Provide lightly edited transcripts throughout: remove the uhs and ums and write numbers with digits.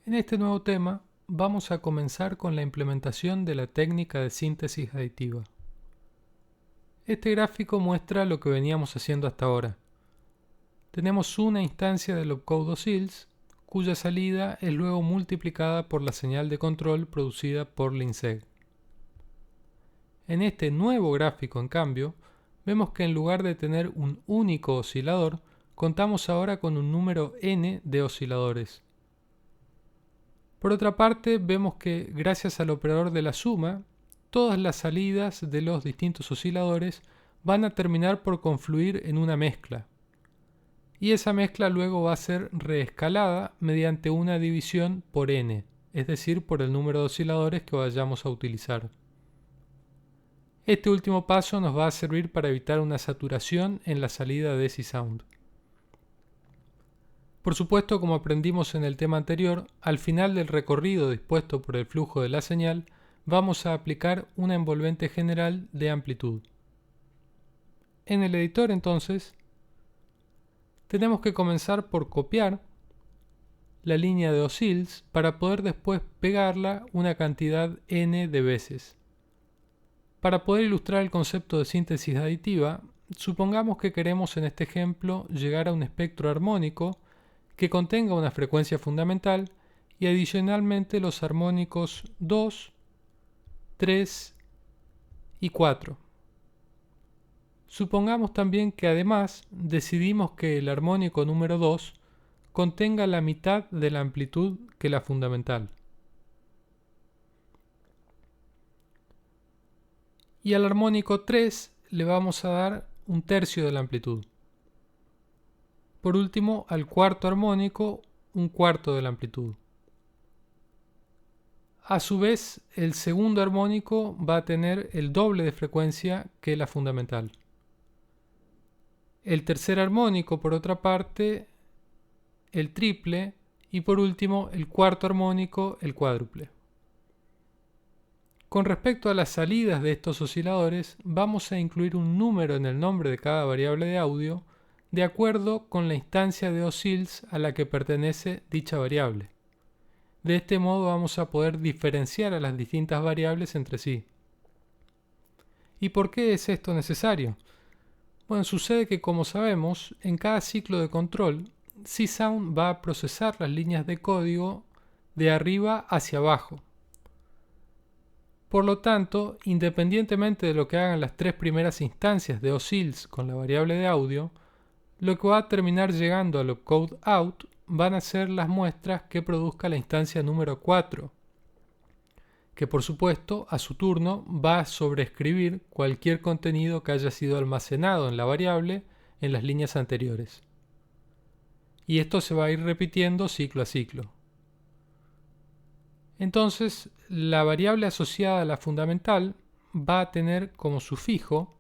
En este nuevo tema vamos a comenzar con la implementación de la técnica de síntesis aditiva. Este gráfico muestra lo que veníamos haciendo hasta ahora. Tenemos una instancia del opcode OSILS cuya salida es luego multiplicada por la señal de control producida por LINSEG. En este nuevo gráfico, en cambio, vemos que en lugar de tener un único oscilador, contamos ahora con un número n de osciladores. Por otra parte, vemos que gracias al operador de la suma, todas las salidas de los distintos osciladores van a terminar por confluir en una mezcla. Y esa mezcla luego va a ser reescalada mediante una división por n, es decir, por el número de osciladores que vayamos a utilizar. Este último paso nos va a servir para evitar una saturación en la salida de SISound. Por supuesto, como aprendimos en el tema anterior, al final del recorrido dispuesto por el flujo de la señal, vamos a aplicar una envolvente general de amplitud. En el editor, entonces, tenemos que comenzar por copiar la línea de oscills para poder después pegarla una cantidad n de veces. Para poder ilustrar el concepto de síntesis aditiva, supongamos que queremos en este ejemplo llegar a un espectro armónico que contenga una frecuencia fundamental y adicionalmente los armónicos 2, 3 y 4. Supongamos también que además decidimos que el armónico número 2 contenga la mitad de la amplitud que la fundamental. Y al armónico 3 le vamos a dar un tercio de la amplitud. Por último, al cuarto armónico, un cuarto de la amplitud. A su vez, el segundo armónico va a tener el doble de frecuencia que la fundamental. El tercer armónico, por otra parte, el triple, y por último, el cuarto armónico, el cuádruple. Con respecto a las salidas de estos osciladores, vamos a incluir un número en el nombre de cada variable de audio de acuerdo con la instancia de oscills a la que pertenece dicha variable. De este modo vamos a poder diferenciar a las distintas variables entre sí. ¿Y por qué es esto necesario? Bueno, sucede que, como sabemos, en cada ciclo de control, SISound va a procesar las líneas de código de arriba hacia abajo. Por lo tanto, independientemente de lo que hagan las tres primeras instancias de oscills con la variable de audio, lo que va a terminar llegando al opcode out van a ser las muestras que produzca la instancia número 4, que por supuesto a su turno va a sobreescribir cualquier contenido que haya sido almacenado en la variable en las líneas anteriores. Y esto se va a ir repitiendo ciclo a ciclo. Entonces, la variable asociada a la fundamental va a tener como sufijo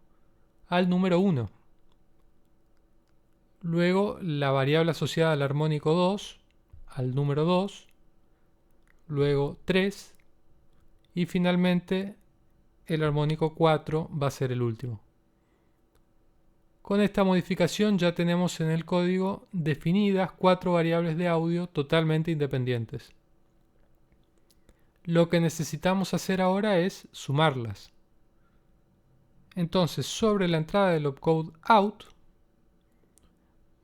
al número 1. Luego, la variable asociada al armónico 2 al número 2. Luego 3. Y finalmente, el armónico 4 va a ser el último. Con esta modificación ya tenemos en el código definidas 4 variables de audio totalmente independientes. Lo que necesitamos hacer ahora es sumarlas. Entonces, sobre la entrada del opcode out,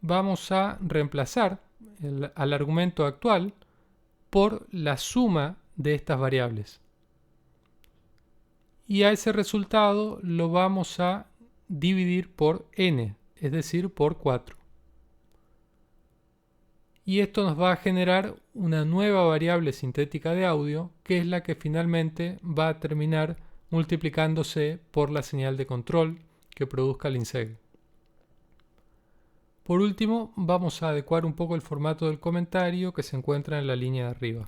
vamos a reemplazar al argumento actual por la suma de estas variables. Y a ese resultado lo vamos a dividir por n, es decir, por 4. Y esto nos va a generar una nueva variable sintética de audio, que es la que finalmente va a terminar multiplicándose por la señal de control que produzca el LINSEG. Por último, vamos a adecuar un poco el formato del comentario que se encuentra en la línea de arriba.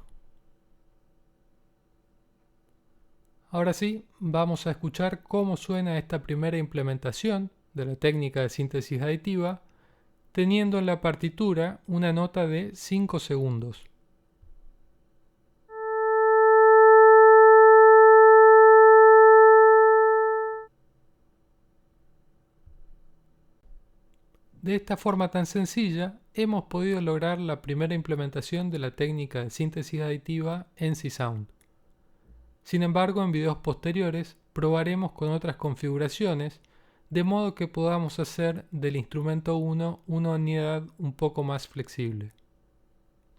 Ahora sí, vamos a escuchar cómo suena esta primera implementación de la técnica de síntesis aditiva, teniendo en la partitura una nota de 5 segundos. De esta forma tan sencilla, hemos podido lograr la primera implementación de la técnica de síntesis aditiva en Csound. Sin embargo, en videos posteriores probaremos con otras configuraciones, de modo que podamos hacer del instrumento 1 una unidad un poco más flexible.